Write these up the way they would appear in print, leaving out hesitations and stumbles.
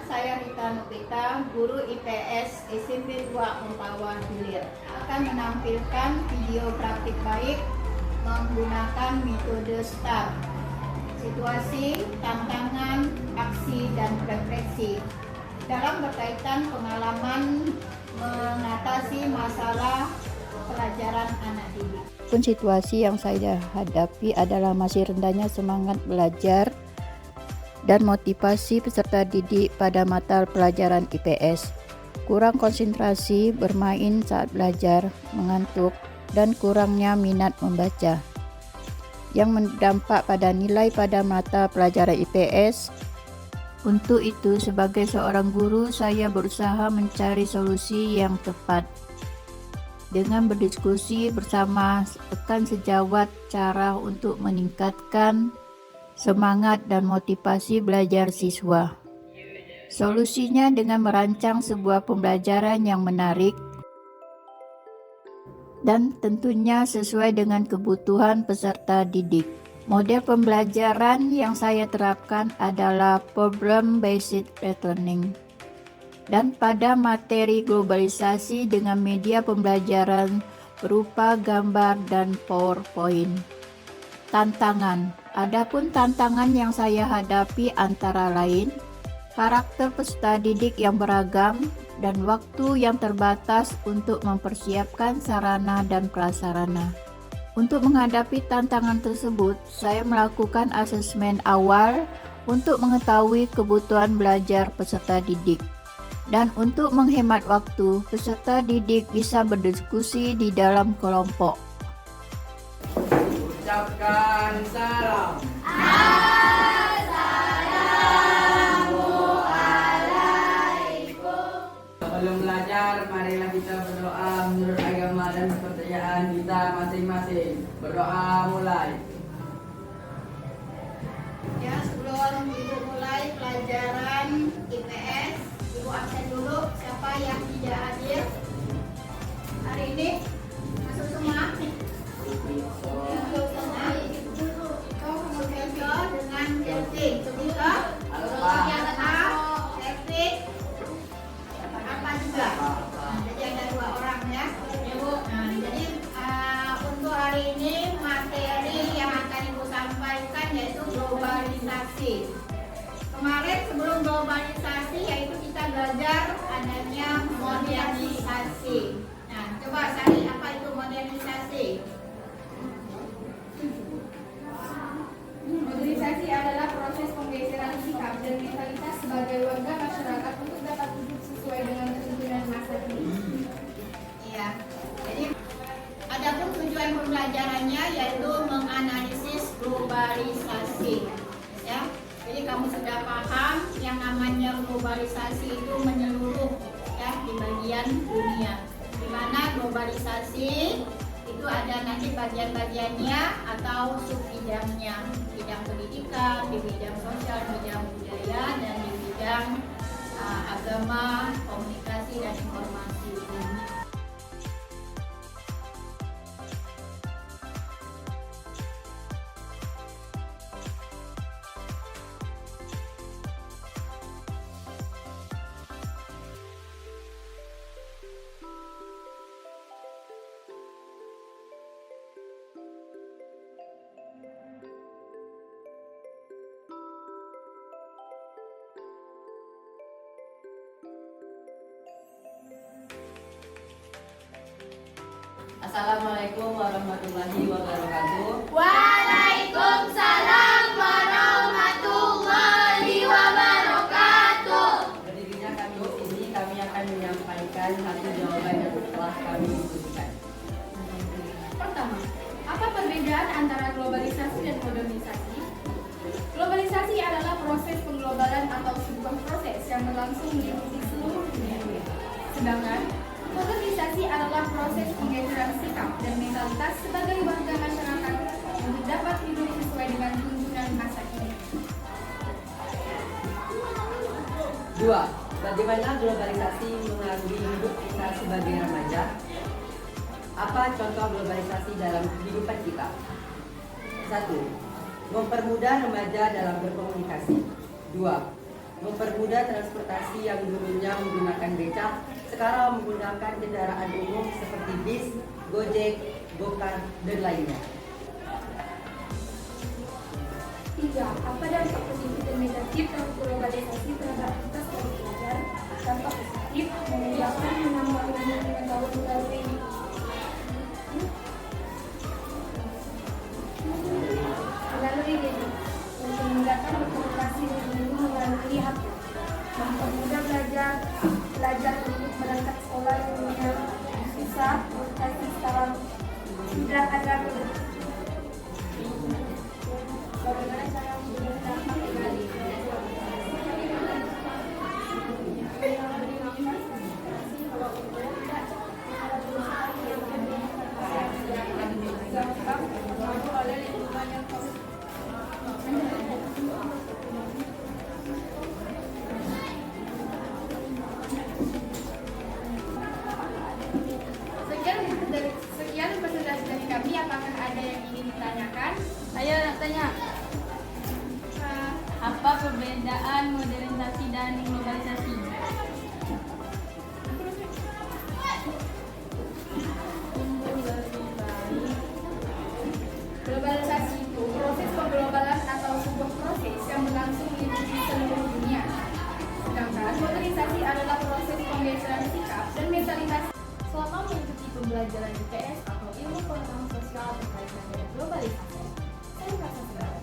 saya Rita Nupita, guru IPS SMP 2 Mempawah Hilir, akan menampilkan video praktik baik menggunakan metode STAR, situasi, tantangan, aksi, dan refleksi dalam berkaitan pengalaman mengatasi masalah pelajaran anak didik. Pun situasi yang saya hadapi adalah masih rendahnya semangat belajar dan motivasi peserta didik pada mata pelajaran IPS, kurang konsentrasi bermain saat belajar, mengantuk, dan kurangnya minat membaca, yang berdampak pada nilai pada mata pelajaran IPS. Untuk itu, sebagai seorang guru, saya berusaha mencari solusi yang tepat dengan berdiskusi bersama rekan sejawat cara untuk meningkatkan semangat dan motivasi belajar siswa. Solusinya dengan merancang sebuah pembelajaran yang menarik dan tentunya sesuai dengan kebutuhan peserta didik. Model pembelajaran yang saya terapkan adalah problem-based learning dan pada materi globalisasi dengan media pembelajaran berupa gambar dan PowerPoint. Tantangan. Adapun tantangan yang saya hadapi antara lain karakter peserta didik yang beragam dan waktu yang terbatas untuk mempersiapkan sarana dan prasarana. Untuk menghadapi tantangan tersebut, saya melakukan asesmen awal untuk mengetahui kebutuhan belajar peserta didik. Dan untuk menghemat waktu, peserta didik bisa berdiskusi di dalam kelompok. Ucapkan salam. Assalamualaikum. Sebelum belajar, marilah kita berdoa menurut agama dan kepercayaan kita masing-masing. Berdoa mulai. Ya, sebelum Ibu mulai pelajaran IPS, Ibu absen dulu. Siapa yang tidak hadir hari ini? Masuk semua? Masuk semua. Kemudian dengan Kelvin. Ketiga, yang A, Kelvin, apa juga? Jadi ada 2 orang ya. Nah, jadi untuk hari ini materi yang akan Ibu sampaikan yaitu globalisasi. Kemarin sebelum globalisasi yaitu kita belajar adanya modernisasi. Nah, coba cari apa itu modernisasi. Modernisasi adalah proses penggeseran sikap dan mentalitas sebagai warga masyarakat untuk dapat hidup sesuai dengan kebutuhan masa kini. Iya. Jadi adapun tujuan pembelajarannya yaitu menganalisis globalisasi. Ya. Jadi kamu sudah paham yang namanya globalisasi itu menyeluruh ya di bagian dunia. Di mana globalisasi itu ada nanti bagian-bagiannya atau sub-bidangnya, bidang pendidikan, di bidang sosial, bidang budaya, dan di bidang agama, komunikasi, dan informasi. Assalamualaikum warahmatullahi wabarakatuh. Waalaikumsalam warahmatullahi wabarakatuh. Berdirinya kami di sini, kami akan menyampaikan satu jawaban yang telah kami diskusikan. Pertama, apa perbedaan antara globalisasi dan modernisasi? Globalisasi adalah proses pengglobalan atau sebuah proses yang berlangsung meliputi seluruh dunia. Sedangkan modernisasi adalah proses penggeseran sikap dan mentalitas sebagai warga masyarakat untuk dapat hidup sesuai dengan tuntunan masa kini. 2. Bagaimana globalisasi mengaruhi hidup kita sebagai remaja? Apa contoh globalisasi dalam kehidupan kita? 1. Mempermudah remaja dalam berkomunikasi. 2. mempermudah transportasi yang dulunya menggunakan becak, sekarang menggunakan kendaraan umum seperti bis, gojek, gokar, dan lainnya. 3. Apa dampak positif dan negatif dari globalisasi terhadap aktivitas dari pelajar? Dampak positif memudahkan menambah ilmu pengetahuan melalui gadget, memudahkan berkomunikasi dengan guru melalui HP, mempermudah belajar untuk berangkat sekolah yang susah, berkasi secara mudah agar bagaimana cara menggunakan sekian presentasi dari kami. Apakah ada yang ingin ditanyakan? Ayo tanya. Apa perbedaan modernisasi dan globalisasi? Globalisasi itu proses pengglobalan atau sebuah proses yang berlangsung di seluruh dunia. Sedangkan modernisasi adalah proses penggeseran sikap dan mentalitas. Selama mengikuti pembelajaran IPS atau ilmu pengetahuan sosial berkaitan dengan globalisasi, saya merasa senang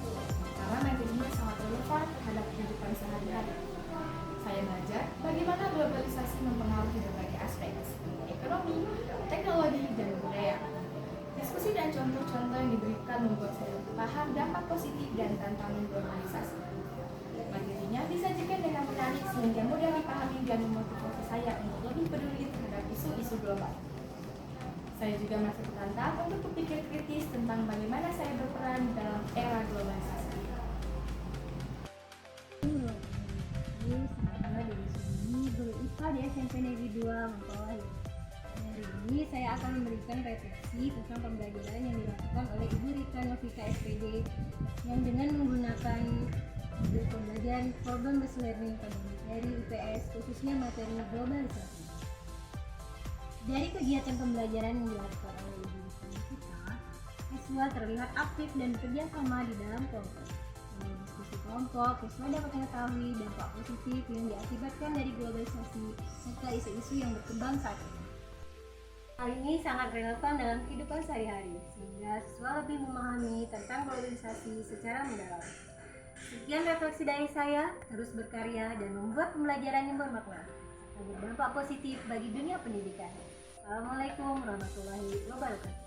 karena materinya sangat relevan terhadap kehidupan sehari-hari. Saya belajar bagaimana globalisasi mempengaruhi berbagai aspek seperti ekonomi, teknologi, dan budaya. Diskusi dan contoh-contoh yang diberikan membuat saya lebih paham dampak positif dan tantangan globalisasi. Materinya disajikan dengan menarik sehingga mudah dipahami dan memotivasi saya untuk lebih peduli terhadap isu-isu global. Saya juga masih tertantang untuk berpikir kritis tentang bagaimana saya berperan dalam era globalisasi. Saya dari sini guru IPA di SMP Negeri 2 Mempawai. Hari ini saya akan memberikan refleksi tentang pembelajaran yang dilakukan oleh Ibu Rika Novika SPD yang dengan menggunakan modul pembelajaran problem based learning pada materi IPS khususnya materi globalisasi. Dari kegiatan pembelajaran yang dilakukan oleh Ibu Rika Novika, siswa terlihat aktif dan bekerja sama di dalam kelompok. Melalui diskusi kelompok, siswa dapat mengetahui dampak positif yang diakibatkan dari globalisasi serta isu-isu yang berkembang saat ini. Hal ini sangat relevan dalam kehidupan sehari-hari, sehingga siswa lebih memahami tentang globalisasi secara mendalam. Sekian refleksi dari saya, terus berkarya dan membuat pembelajaran yang bermakna, serta berdampak positif bagi dunia pendidikan. Assalamualaikum warahmatullahi wabarakatuh.